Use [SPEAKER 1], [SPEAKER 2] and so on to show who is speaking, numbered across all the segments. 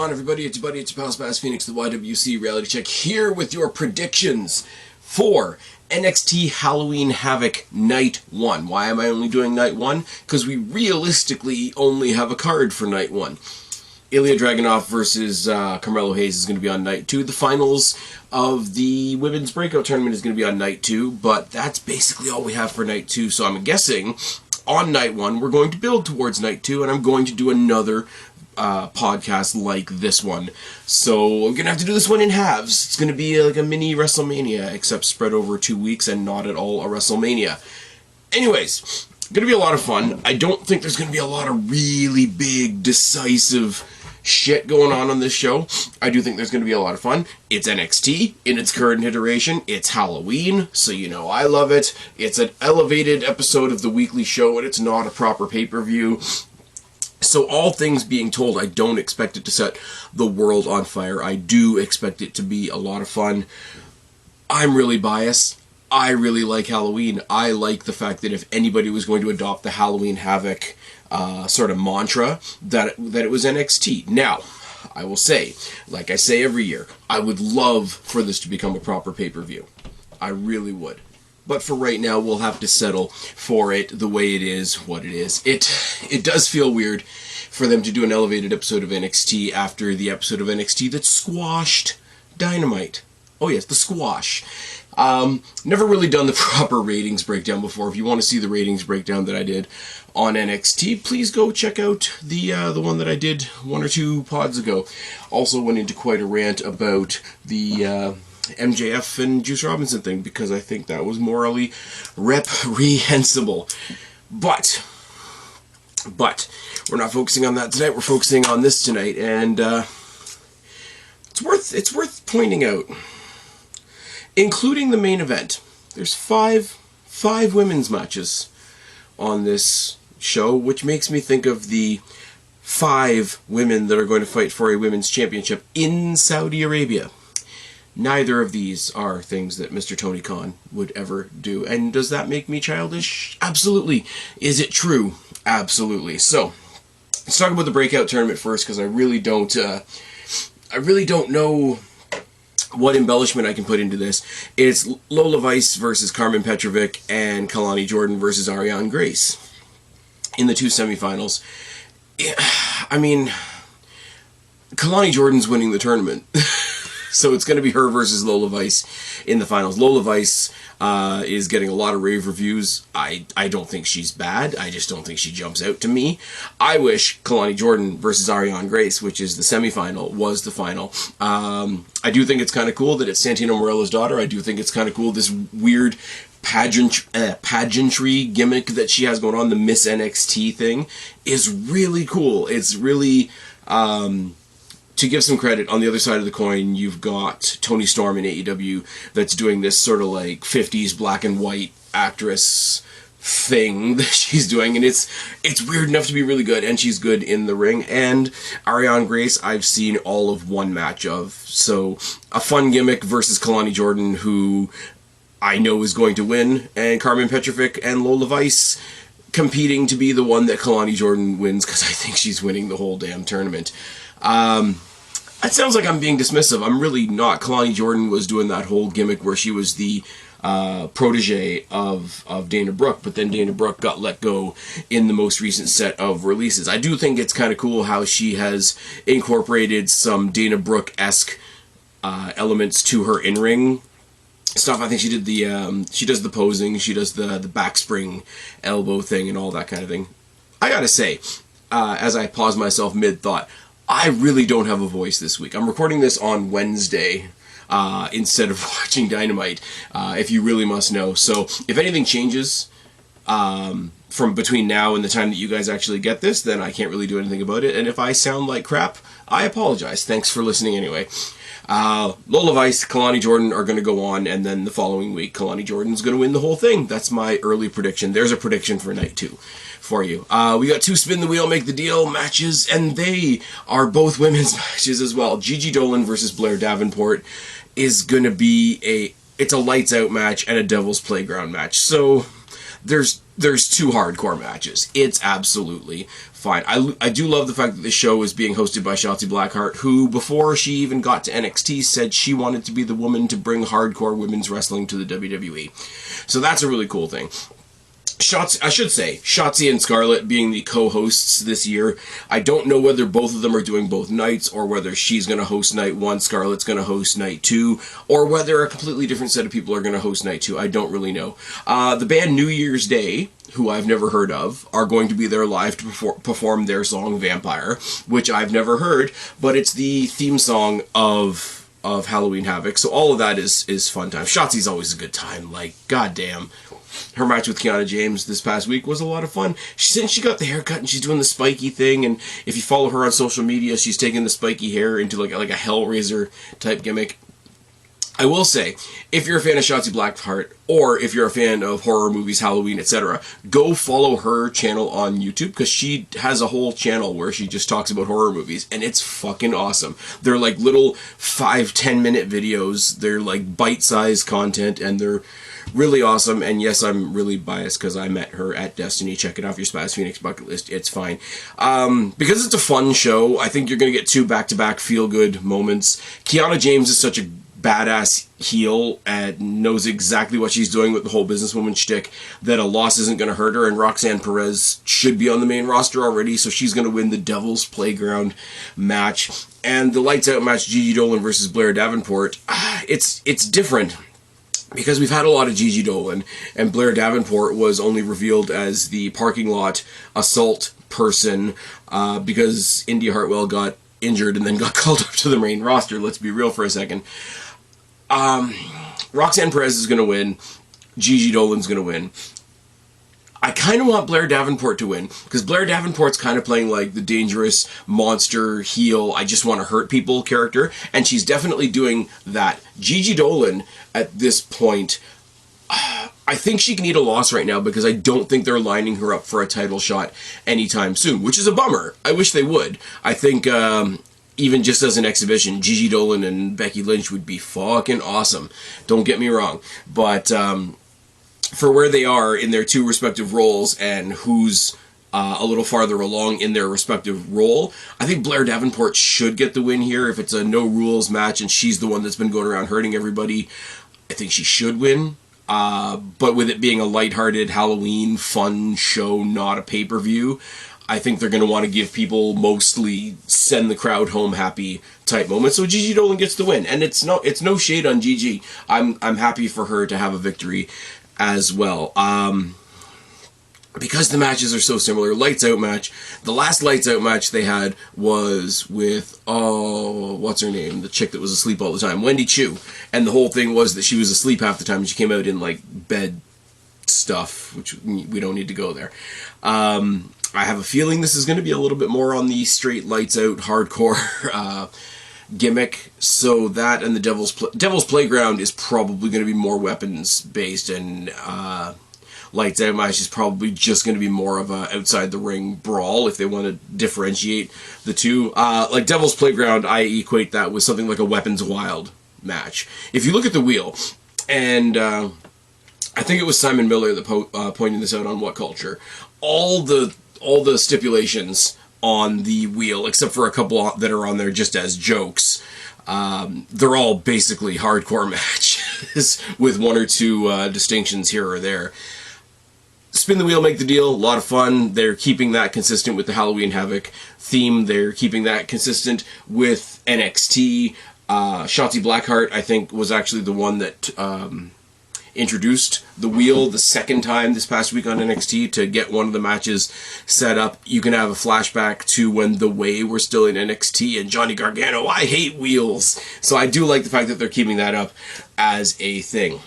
[SPEAKER 1] on, everybody? It's your buddy, it's your pal Spaz Phoenix, the YWC Reality Check, here with your predictions for NXT Halloween Havoc Night 1. Why am I only doing Night 1? Because we realistically only have a card for Night 1. Ilya Dragunov versus Carmelo Hayes is going to be on Night 2. The finals of the Women's Breakout Tournament is going to be on Night 2, but that's basically all we have for Night 2, so I'm guessing on Night 1 we're going to build towards Night 2, and I'm going to do another podcast like this one. So I'm gonna have to do this one in halves. It's gonna be like a mini WrestleMania, except spread over 2 weeks and not at all a WrestleMania. Anyways, gonna be a lot of fun. I don't think there's gonna be a lot of really big, decisive shit going on this show. I do think there's gonna be a lot of fun. It's NXT in its current iteration. It's Halloween, so you know I love it. It's an elevated episode of the weekly show, and it's not a proper pay-per-view. So all things being told, I don't expect it to set the world on fire. I do expect it to be a lot of fun. I'm really biased. I really like Halloween. I like the fact that if anybody was going to adopt the Halloween Havoc sort of mantra, that it was NXT. Now, I will say, like I say every year, I would love for this to become a proper pay-per-view. I really would. But for right now, we'll have to settle for it the way it is, what it is. It does feel weird for them to do an elevated episode of NXT after the episode of NXT that squashed Dynamite. Oh yes, the squash. Never really done the proper ratings breakdown before. If you want to see the ratings breakdown that I did on NXT, please go check out the one that I did 1 or 2 pods ago. Also went into quite a rant about the MJF and Juice Robinson thing, because I think that was morally reprehensible. But we're not focusing on that tonight. We're focusing on this tonight, and it's worth pointing out, including the main event. There's five women's matches on this show, which makes me think of the 5 women that are going to fight for a women's championship in Saudi Arabia. Neither of these are things that Mr. Tony Khan would ever do. And does that make me childish? Absolutely. Is it true? Absolutely. So, let's talk about the breakout tournament first, because I really don't know what embellishment I can put into this. It's Lola Vice versus Carmen Petrovic and Kalani Jordan versus Ariane Grace in the 2 semifinals. I mean, Kalani Jordan's winning the tournament. So it's going to be her versus Lola Vice in the finals. Lola Vice is getting a lot of rave reviews. I don't think she's bad. I just don't think she jumps out to me. I wish Kalani Jordan versus Ariane Grace, which is the semifinal, was the final. I do think it's kind of cool that it's Santino Marella's daughter. I do think it's kind of cool, this weird pageantry gimmick that she has going on. The Miss NXT thing is really cool. It's really... to give some credit, on the other side of the coin, you've got Toni Storm in AEW that's doing this sort of like 50s black and white actress thing that she's doing, and it's weird enough to be really good, and she's good in the ring. And Ariane Grace, I've seen all of one match of, so a fun gimmick versus Kalani Jordan, who I know is going to win, and Carmen Petrovic and Lola Vice competing to be the one that Kalani Jordan wins, because I think she's winning the whole damn tournament. It sounds like I'm being dismissive. I'm really not. Kalani Jordan was doing that whole gimmick where she was the protege of Dana Brooke, but then Dana Brooke got let go in the most recent set of releases. I do think it's kind of cool how she has incorporated some Dana Brooke-esque elements to her in-ring stuff. I think she did she does the posing, she does the backspring elbow thing and all that kind of thing. I gotta say, as I pause myself mid-thought, I really don't have a voice this week. I'm recording this on Wednesday instead of watching Dynamite, if you really must know. So if anything changes from between now and the time that you guys actually get this, then I can't really do anything about it. And if I sound like crap, I apologize. Thanks for listening anyway. Lola Vice, Kalani Jordan are going to go on, and then the following week, Kalani Jordan's going to win the whole thing. That's my early prediction. There's a prediction for Night 2 for you. We got 2 Spin the Wheel, Make the Deal matches, and they are both women's matches as well. Gigi Dolan versus Blair Davenport is going to be it's a lights out match and a Devil's Playground match. So there's two hardcore matches. It's absolutely fine. I do love the fact that the show is being hosted by Shotzi Blackheart, who, before she even got to NXT, said she wanted to be the woman to bring hardcore women's wrestling to the WWE. So that's a really cool thing. Shotzi and Scarlett being the co-hosts this year. I don't know whether both of them are doing both nights, or whether she's going to host night 1, Scarlett's going to host night 2, or whether a completely different set of people are going to host night 2. I don't really know. The band New Year's Day, who I've never heard of, are going to be there live to perform their song Vampire, which I've never heard, but it's the theme song of Halloween Havoc, so all of that is fun time. Shotzi's always a good time, like, goddamn. Her match with Kiana James this past week was a lot of fun. Since she got the haircut and she's doing the spiky thing, and if you follow her on social media, she's taking the spiky hair into like a Hellraiser type gimmick. I will say, if you're a fan of Shotzi Blackheart, or if you're a fan of horror movies, Halloween, etc., go follow her channel on YouTube, because she has a whole channel where she just talks about horror movies, and it's fucking awesome. They're like little 5-10 minute videos. They're like bite-sized content, and they're really awesome. And yes, I'm really biased because I met her at Destiny. Check it out, your Spaz Phoenix bucket list. It's fine. Because it's a fun show, I think you're going to get 2 back-to-back feel-good moments. Kiana James is such a badass heel and knows exactly what she's doing with the whole businesswoman shtick, that a loss isn't going to hurt her, and Roxanne Perez should be on the main roster already, so she's going to win the Devil's Playground match. And the lights out match, Gigi Dolan versus Blair Davenport, it's different, because we've had a lot of Gigi Dolan, and Blair Davenport was only revealed as the parking lot assault person because Indy Hartwell got injured and then got called up to the main roster. Let's be real for a second. Roxanne Perez is going to win. Gigi Dolan's going to win. I kind of want Blair Davenport to win, because Blair Davenport's kind of playing like the dangerous monster heel, I just want to hurt people character, and she's definitely doing that. Gigi Dolan, at this point, I think she can eat a loss right now, because I don't think they're lining her up for a title shot anytime soon, which is a bummer. I wish they would. I think even just as an exhibition, Gigi Dolan and Becky Lynch would be fucking awesome. Don't get me wrong. But for where they are in their 2 respective roles, and who's a little farther along in their respective role, I think Blair Davenport should get the win here. If it's a no-rules match and she's the one that's been going around hurting everybody, I think she should win. But with it being a lighthearted Halloween fun show, not a pay-per-view, I think they're going to want to give people mostly send the crowd home happy type moments. So Gigi Dolan gets the win, and it's no shade on Gigi. I'm happy for her to have a victory as well. Because the matches are so similar. Lights Out match. The last Lights Out match they had was with, what's her name? The chick that was asleep all the time. Wendy Chu. And the whole thing was that she was asleep half the time, and she came out in, like, bed stuff, which we don't need to go there. I have a feeling this is going to be a little bit more on the straight Lights Out hardcore gimmick. So that and the Devil's Playground is probably going to be more weapons-based, and Lights Out match is probably just going to be more of a outside the ring brawl if they want to differentiate the two. Like Devil's Playground, I equate that with something like a Weapons Wild match. If you look at the wheel, and I think it was Simon Miller that pointed this out on What Culture, all the stipulations on the wheel, except for a couple that are on there just as jokes, they're all basically hardcore matches with 1 or 2 distinctions here or there. Spin the Wheel, Make the Deal, a lot of fun. They're keeping that consistent with the Halloween Havoc theme. They're keeping that consistent with NXT. Shotzi Blackheart, I think, was actually the one that introduced the wheel the second time this past week on NXT to get one of the matches set up. You can have a flashback to when The Way were still in NXT and Johnny Gargano, I hate wheels. So I do like the fact that they're keeping that up as a thing.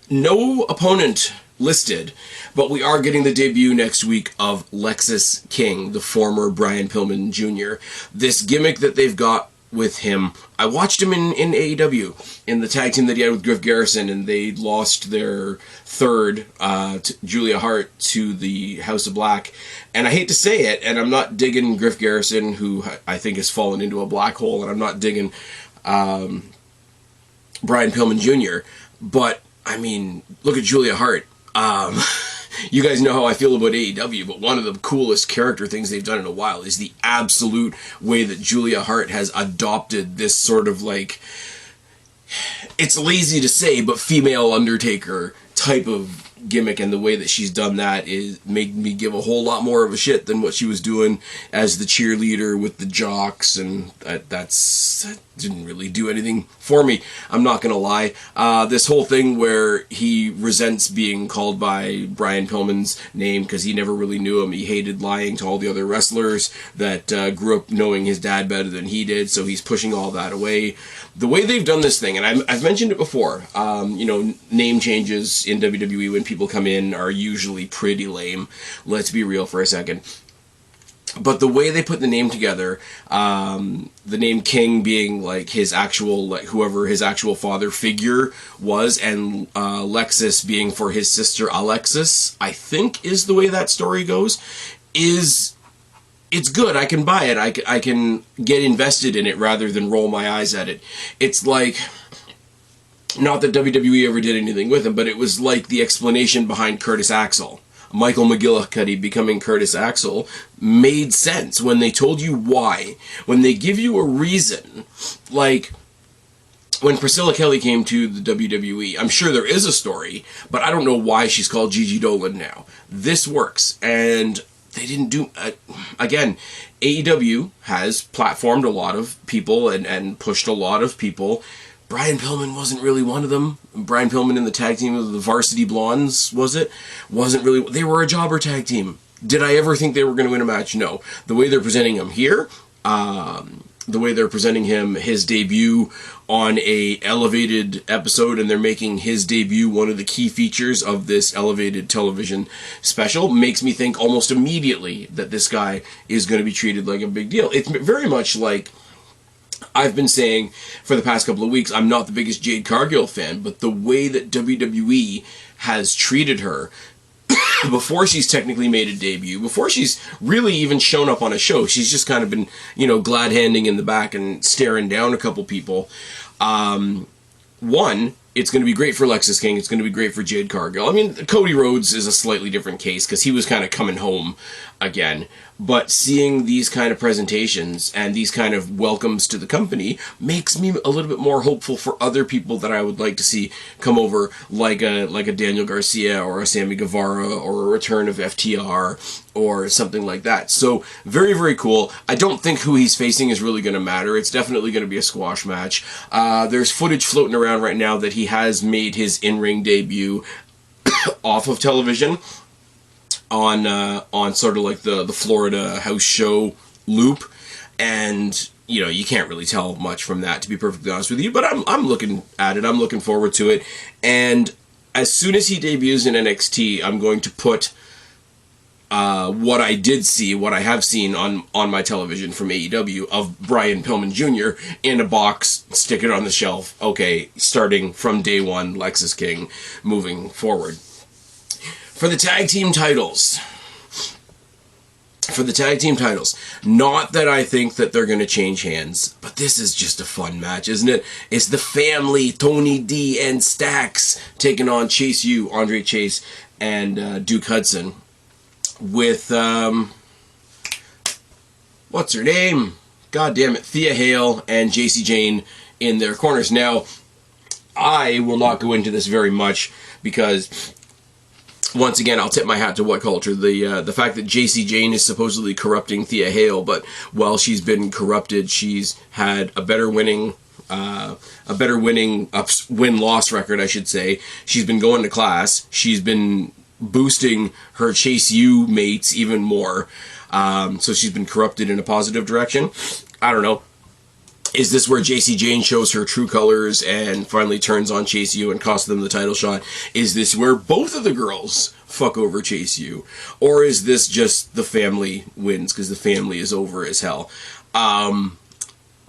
[SPEAKER 1] No opponent listed, but we are getting the debut next week of Lexis King, the former Brian Pillman Jr. This gimmick that they've got with him, I watched him in AEW, in the tag team that he had with Griff Garrison, and they lost their third, Julia Hart, to the House of Black. And I hate to say it, and I'm not digging Griff Garrison, who I think has fallen into a black hole, and I'm not digging Brian Pillman Jr., but, I mean, look at Julia Hart. You guys know how I feel about AEW, but one of the coolest character things they've done in a while is the absolute way that Julia Hart has adopted this sort of like, it's lazy to say, but female Undertaker type of gimmick, and the way that she's done that is made me give a whole lot more of a shit than what she was doing as the cheerleader with the jocks, and that didn't really do anything for me, I'm not gonna lie. This whole thing where he resents being called by Brian Pillman's name because he never really knew him, he hated lying to all the other wrestlers that grew up knowing his dad better than he did, so he's pushing all that away. The way they've done this thing, and I've mentioned it before, you know, name changes in WWE when people come in are usually pretty lame. Let's be real for a second. But the way they put the name together, the name King being like his actual, like whoever his actual father figure was, and Lexus being for his sister Alexis, I think is the way that story goes, it's good. I can buy it. I can get invested in it rather than roll my eyes at it. It's like, not that WWE ever did anything with him, but it was like the explanation behind Curtis Axel. Michael McGillicuddy becoming Curtis Axel made sense when they told you why. When they give you a reason, like when Priscilla Kelly came to the WWE, I'm sure there is a story, but I don't know why she's called Gigi Dolan now. This works, and they didn't do, again, AEW has platformed a lot of people and pushed a lot of people. Brian Pillman wasn't really one of them. Brian Pillman in the tag team of the Varsity Blondes, was it? Wasn't really, they were a jobber tag team. Did I ever think they were going to win a match? No. The way they're presenting him here, the way they're presenting him, his debut on a elevated episode, and they're making his debut one of the key features of this elevated television special, makes me think almost immediately that this guy is going to be treated like a big deal. It's very much like I've been saying for the past couple of weeks, I'm not the biggest Jade Cargill fan, but the way that WWE has treated her before she's technically made a debut, before she's really even shown up on a show, she's just kind of been, you know, glad-handing in the back and staring down a couple people. One, it's going to be great for Lexis King. It's going to be great for Jade Cargill. I mean, Cody Rhodes is a slightly different case because he was kind of coming home again. But seeing these kind of presentations and these kind of welcomes to the company makes me a little bit more hopeful for other people that I would like to see come over, like a Daniel Garcia or a Sammy Guevara or a return of FTR or something like that. So very, very cool. I don't think who he's facing is really going to matter. It's definitely going to be a squash match. There's footage floating around right now that he has made his in-ring debut off of television on sort of like the Florida house show loop, and you know, you can't really tell much from that, to be perfectly honest with you, but I'm looking at it. I'm looking forward to it, and as soon as he debuts in NXT, I'm going to put what I have seen on my television from AEW of Brian Pillman Jr. in a box, stick it on the shelf. Okay, starting from day one, Lexis King, moving forward. For the tag team titles, not that I think that they're going to change hands, but this is just a fun match, isn't it? It's the family, Tony D and Stax, taking on Chase U, Andre Chase, and Duke Hudson, with, what's her name? God damn it, Thea Hale and JC Jane in their corners. Now, I will not go into this very much because, once again, I'll tip my hat to What Culture. The fact that JC Jane is supposedly corrupting Thea Hale, but while she's been corrupted, she's had a better winning win-loss record, I should say. She's been going to class. She's been boosting her Chase U mates even more. So she's been corrupted in a positive direction. I don't know. Is this where JC Jane shows her true colors and finally turns on Chase U and costs them the title shot? Is this where both of the girls fuck over Chase U? Or is this just the family wins because the family is over as hell?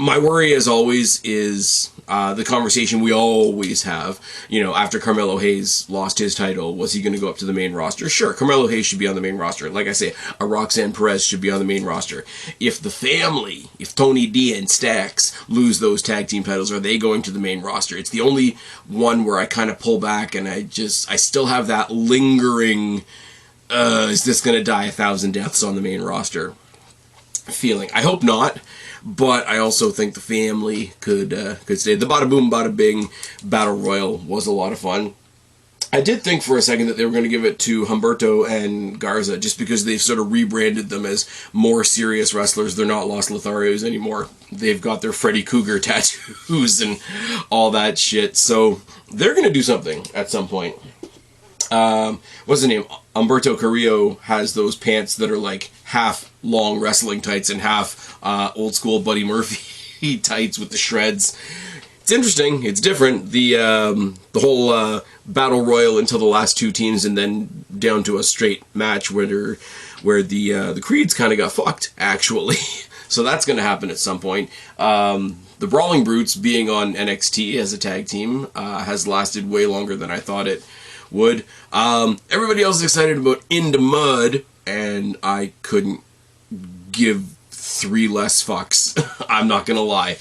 [SPEAKER 1] My worry, as always, is the conversation we always have. You know, after Carmelo Hayes lost his title, was he going to go up to the main roster? Sure, Carmelo Hayes should be on the main roster. Like I say, a Roxanne Perez should be on the main roster. If the family, if Tony D and Stax lose those tag team titles, are they going to the main roster? It's the only one where I kind of pull back, and I still have that lingering, is this going to die 1,000 deaths on the main roster feeling. I hope not. But I also think the family could stay. The Bada Boom Bada Bing Battle Royal was a lot of fun. I did think for a second that they were going to give it to Humberto and Garza just because they've sort of rebranded them as more serious wrestlers. They're not Los Lotharios anymore. They've got their Freddy Cougar tattoos and all that shit. So they're going to do something at some point. What's the name? Humberto Carrillo has those pants that are like half long wrestling tights and half old school Buddy Murphy tights with the shreds. It's interesting. It's different. The whole battle royal until the last two teams, and then down to a straight match where the Creeds kind of got fucked actually. So that's going to happen at some point. The Brawling Brutes being on NXT as a tag team has lasted way longer than I thought it would. Everybody else is excited about In the Mud, and I couldn't give 3 less fucks. I'm not gonna lie.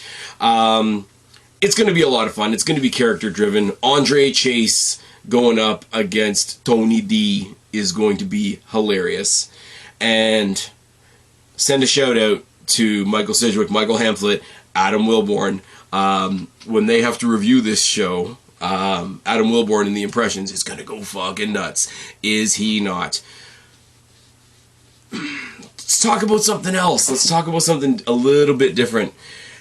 [SPEAKER 1] It's gonna be a lot of fun. It's gonna be character driven. Andre Chase going up against Tony D is going to be hilarious. And send a shout out to Michael Sidgwick, Michael Hamflett, Adam Wilborn. When they have to review this show, Adam Wilborn in the impressions is gonna go fucking nuts. Is he not? Let's talk about something else. Let's talk about something a little bit different.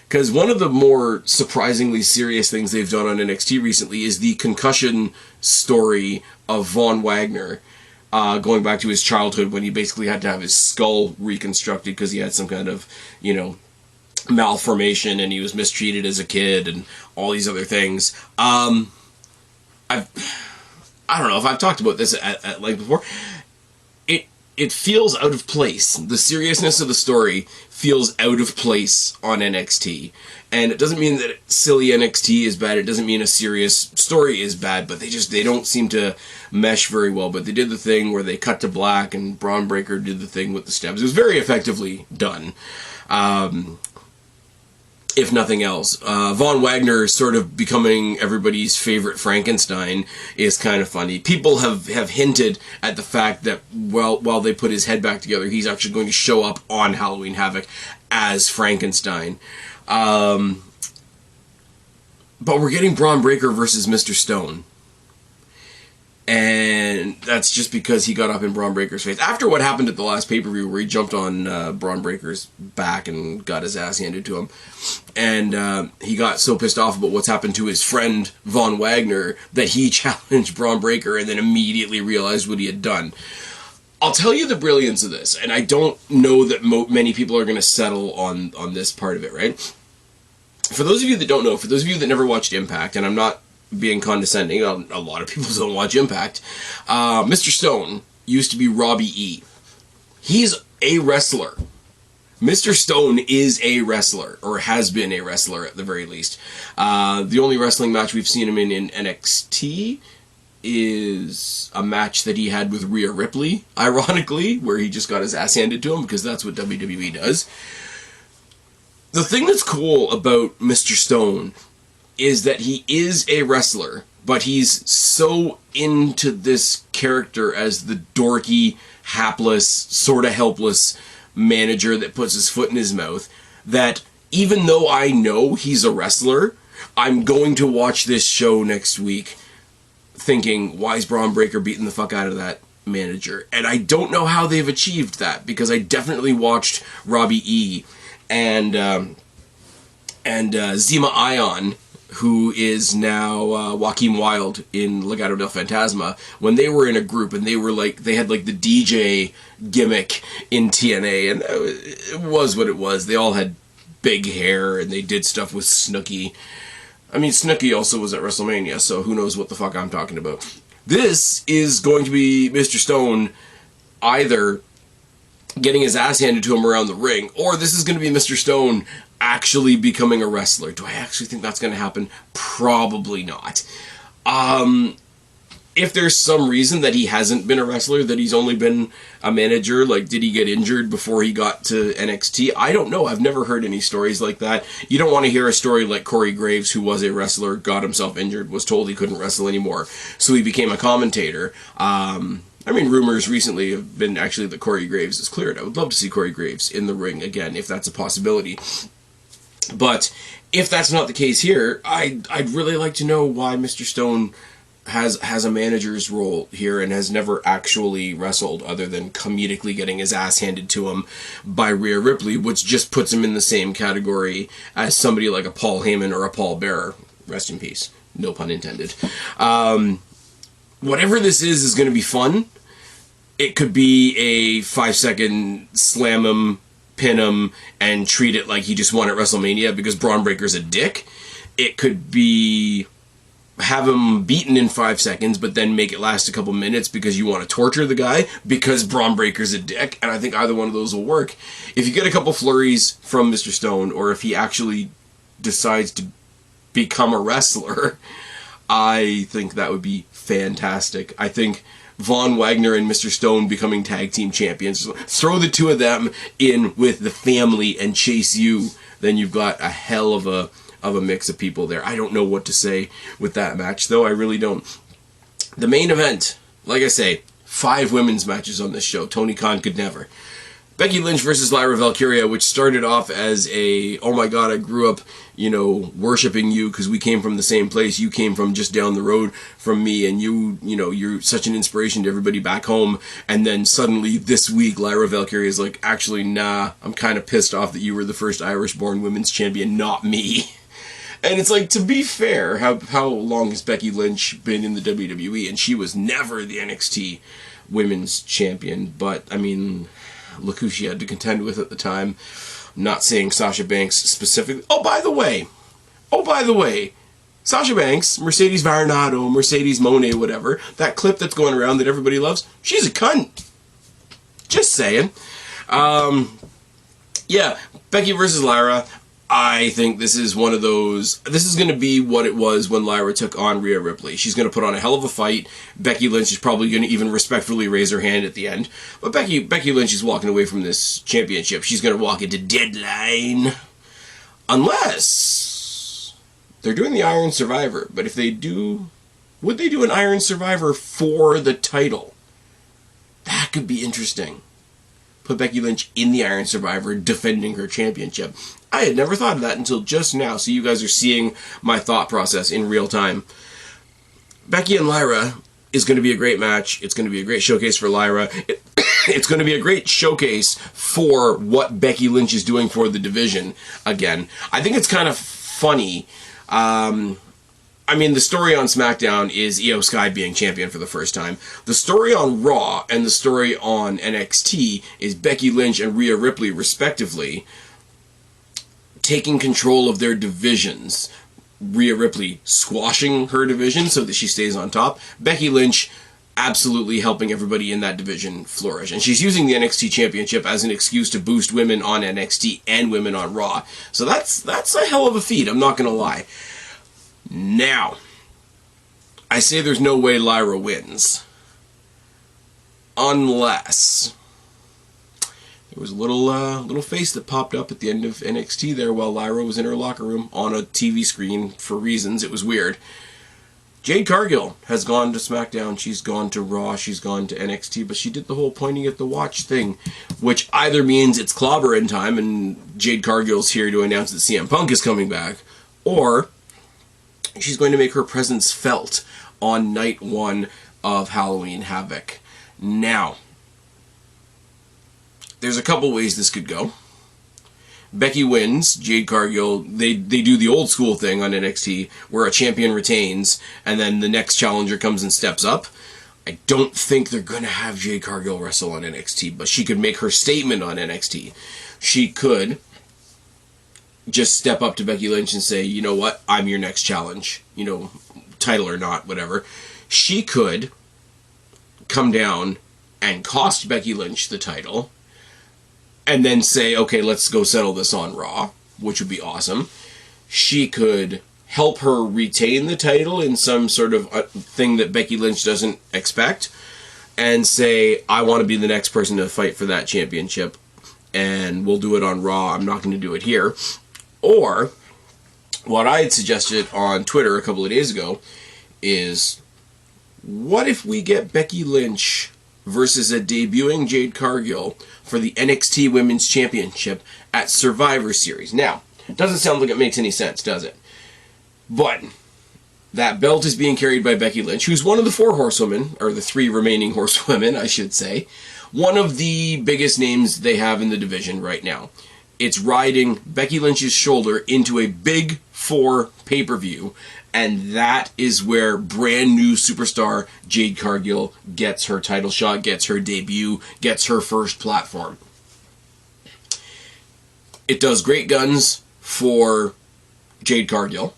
[SPEAKER 1] Because one of the more surprisingly serious things they've done on NXT recently is the concussion story of Von Wagner, going back to his childhood when he basically had to have his skull reconstructed because he had some kind of, malformation and he was mistreated as a kid and all these other things. I don't know if I've talked about this at like before. It feels out of place. The seriousness of the story feels out of place on NXT. And it doesn't mean that silly NXT is bad. It doesn't mean a serious story is bad, but they don't seem to mesh very well. But they did the thing where they cut to black and Braun Breaker did the thing with the steps. It was very effectively done. If nothing else. Von Wagner sort of becoming everybody's favorite Frankenstein is kind of funny. People have hinted at the fact that while they put his head back together, he's actually going to show up on Halloween Havoc as Frankenstein. But we're getting Braun Breaker versus Mr. Stone. And that's just because he got up in Braun Breaker's face. After what happened at the last pay-per-view where he jumped on Braun Breaker's back and got his ass handed to him. And he got so pissed off about what's happened to his friend Von Wagner that he challenged Braun Breaker and then immediately realized what he had done. I'll tell you the brilliance of this, and I don't know that many people are going to settle on this part of it, right? For those of you that don't know, for those of you that never watched Impact, and I'm not being condescending, a lot of people don't watch Impact, Mr. Stone used to be Robbie E. He's a wrestler. Mr. Stone is a wrestler, or has been a wrestler at the very least. The only wrestling match we've seen him in NXT is a match that he had with Rhea Ripley, ironically, where he just got his ass handed to him, because that's what WWE does. The thing that's cool about Mr. Stone is that he is a wrestler, but he's so into this character as the dorky, hapless, sort of helpless manager that puts his foot in his mouth, that even though I know he's a wrestler, I'm going to watch this show next week thinking, why is Braun Breaker beating the fuck out of that manager? And I don't know how they've achieved that, because I definitely watched Robbie E. and Zema Ion, who is now Joaquin Wilde in Legado del Fantasma, when they were in a group and they had the DJ gimmick in TNA, and it was what it was. They all had big hair and they did stuff with Snooki. I mean, Snooki also was at WrestleMania, so who knows what the fuck I'm talking about. This is going to be Mr. Stone either getting his ass handed to him around the ring, or this is going to be Mr. Stone actually becoming a wrestler. Do I actually think that's going to happen? Probably not. If there's some reason that he hasn't been a wrestler, that he's only been a manager, like did he get injured before he got to NXT? I don't know. I've never heard any stories like that. You don't want to hear a story like Corey Graves, who was a wrestler, got himself injured, was told he couldn't wrestle anymore, so he became a commentator. I mean, rumors recently have been actually that Corey Graves is cleared. I would love to see Corey Graves in the ring again, if that's a possibility. But if that's not the case here, I'd really like to know why Mr. Stone has a manager's role here and has never actually wrestled, other than comedically getting his ass handed to him by Rhea Ripley, which just puts him in the same category as somebody like a Paul Heyman or a Paul Bearer. Rest in peace. No pun intended. Whatever this is going to be fun. It could be a 5-second slam him, pin him, and treat it like he just won at WrestleMania because Braun Breaker's a dick. It could be have him beaten in 5 seconds, but then make it last a couple minutes because you want to torture the guy because Braun Breaker's a dick, and I think either one of those will work. If you get a couple flurries from Mr. Stone, or if he actually decides to become a wrestler, I think that would be fantastic. I think Von Wagner and Mr. Stone becoming tag team champions, throw the two of them in with the family and Chase U, then you've got a hell of a mix of people there. I don't know what to say with that match, though. I really don't. The main event, like I say, 5 women's matches on this show. Tony Khan could never. Becky Lynch versus Lyra Valkyria, which started off as a, oh my god, I grew up, worshipping you because we came from the same place. You came from just down the road from me, and you're such an inspiration to everybody back home. And then suddenly this week, Lyra Valkyria is like, actually, nah, I'm kind of pissed off that you were the first Irish-born women's champion, not me. And it's like, to be fair, how long has Becky Lynch been in the WWE? And she was never the NXT women's champion. But, I mean, look who she had to contend with at the time. I'm not saying Sasha Banks specifically. Oh, by the way, Sasha Banks, Mercedes Varnado, Mercedes Moné, whatever, that clip that's going around that everybody loves, she's a cunt. Just saying. Yeah, Becky versus Lyra. I think this is one of those. This is going to be what it was when Lyra took on Rhea Ripley. She's going to put on a hell of a fight. Becky Lynch is probably going to even respectfully raise her hand at the end. But Becky Lynch is walking away from this championship. She's going to walk into Deadline. Unless they're doing the Iron Survivor. But if they do, would they do an Iron Survivor for the title? That could be interesting. Put Becky Lynch in the Iron Survivor defending her championship. I had never thought of that until just now, so you guys are seeing my thought process in real time. Becky and Lyra is going to be a great match. It's going to be a great showcase for Lyra. It's going to be a great showcase for what Becky Lynch is doing for the division again. I think it's kind of funny. I mean, the story on SmackDown is Io Sky being champion for the first time. The story on Raw and the story on NXT is Becky Lynch and Rhea Ripley, respectively, taking control of their divisions. Rhea Ripley squashing her division so that she stays on top. Becky Lynch absolutely helping everybody in that division flourish. And she's using the NXT Championship as an excuse to boost women on NXT and women on Raw. So that's a hell of a feat, I'm not going to lie. Now, I say there's no way Lyra wins. Unless there was a little face that popped up at the end of NXT there while Lyra was in her locker room on a TV screen for reasons. It was weird. Jade Cargill has gone to SmackDown, she's gone to Raw, she's gone to NXT, but she did the whole pointing at the watch thing, which either means it's clobber in time and Jade Cargill's here to announce that CM Punk is coming back, or she's going to make her presence felt on night 1 of Halloween Havoc. Now, there's a couple ways this could go. Becky wins, Jade Cargill, they do the old school thing on NXT where a champion retains and then the next challenger comes and steps up. I don't think they're going to have Jade Cargill wrestle on NXT, but she could make her statement on NXT. She could just step up to Becky Lynch and say, you know what, I'm your next challenge, title or not, whatever. She could come down and cost Becky Lynch the title, and then say, okay, let's go settle this on Raw, which would be awesome. She could help her retain the title in some sort of thing that Becky Lynch doesn't expect, and say, I want to be the next person to fight for that championship, and we'll do it on Raw. I'm not going to do it here. Or, what I had suggested on Twitter a couple of days ago is, what if we get Becky Lynch versus a debuting Jade Cargill for the NXT Women's Championship at Survivor Series? Now, it doesn't sound like it makes any sense, does it? But that belt is being carried by Becky Lynch, who's one of the 4 horsewomen, or the 3 remaining horsewomen, I should say. One of the biggest names they have in the division right now. It's riding Becky Lynch's shoulder into a Big 4 pay-per-view, and that is where brand new superstar Jade Cargill gets her title shot, gets her debut, gets her first platform. It does great guns for Jade Cargill.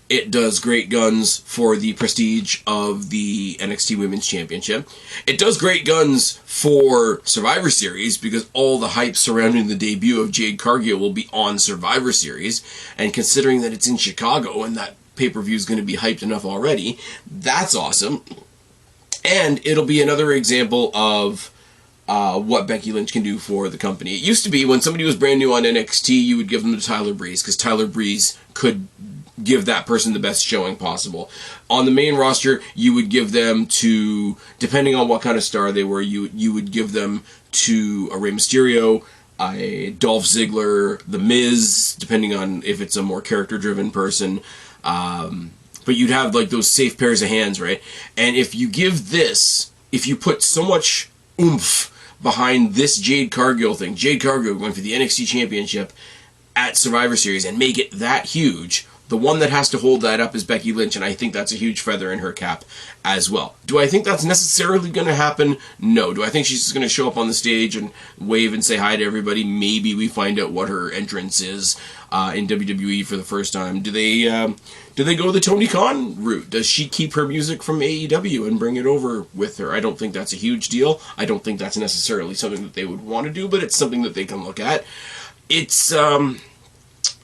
[SPEAKER 1] It does great guns for the prestige of the NXT Women's Championship. It does great guns for Survivor Series because all the hype surrounding the debut of Jade Cargill will be on Survivor Series. And considering that it's in Chicago and that pay-per-view is going to be hyped enough already, that's awesome. And it'll be another example of what Becky Lynch can do for the company. It used to be when somebody was brand new on NXT, you would give them to Tyler Breeze because Tyler Breeze could give that person the best showing possible. On the main roster, you would give them to, depending on what kind of star they were, you would give them to a Rey Mysterio, a Dolph Ziggler, The Miz, depending on if it's a more character-driven person. But you'd have like those safe pairs of hands, right? And if you give this, if you put so much oomph behind this Jade Cargill thing, Jade Cargill going for the NXT Championship at Survivor Series, and make it that huge, the one that has to hold that up is Becky Lynch, and I think that's a huge feather in her cap as well. Do I think that's necessarily going to happen? No. Do I think she's just going to show up on the stage and wave and say hi to everybody? Maybe we find out what her entrance is in WWE for the first time. Do they go the Tony Khan route? Does she keep her music from AEW and bring it over with her? I don't think that's a huge deal. I don't think that's necessarily something that they would want to do, but it's something that they can look at.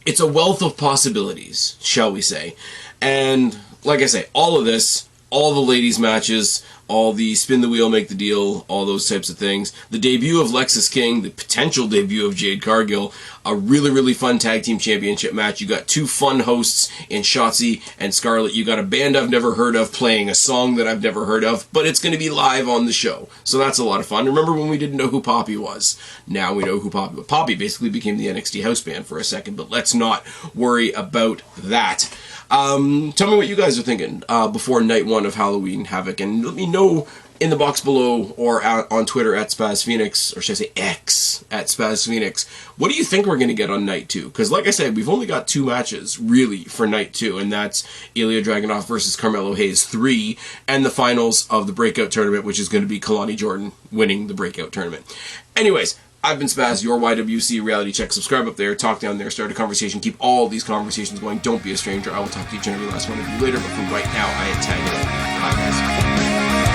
[SPEAKER 1] It's a wealth of possibilities, shall we say. And, like I say, all of this, all the ladies' matches, all the spin the wheel, make the deal, all those types of things. The debut of Lexis King, the potential debut of Jade Cargill, a really, really fun tag team championship match. You got 2 fun hosts in Shotzi and Scarlett. You got a band I've never heard of playing a song that I've never heard of, but it's going to be live on the show. So that's a lot of fun. Remember when we didn't know who Poppy was? Now we know who Poppy was. Poppy basically became the NXT house band for a second, but let's not worry about that. Tell me what you guys are thinking before night 1 of Halloween Havoc, and let me know in the box below or on Twitter at Spaz Phoenix, or should I say X at Spaz Phoenix. What do you think we're going to get on night 2? Because like I said, we've only got 2 matches really for night 2, and that's Ilya Dragunov versus Carmelo Hayes 3, and the finals of the Breakout Tournament, which is going to be Kalani Jordan winning the Breakout Tournament. Anyways, I've been Spaz, your YWC Reality Check. Subscribe up there, talk down there, start a conversation, keep all these conversations going. Don't be a stranger. I will talk to each and every last one of you later, but for right now, I am tagging out. Bye, guys.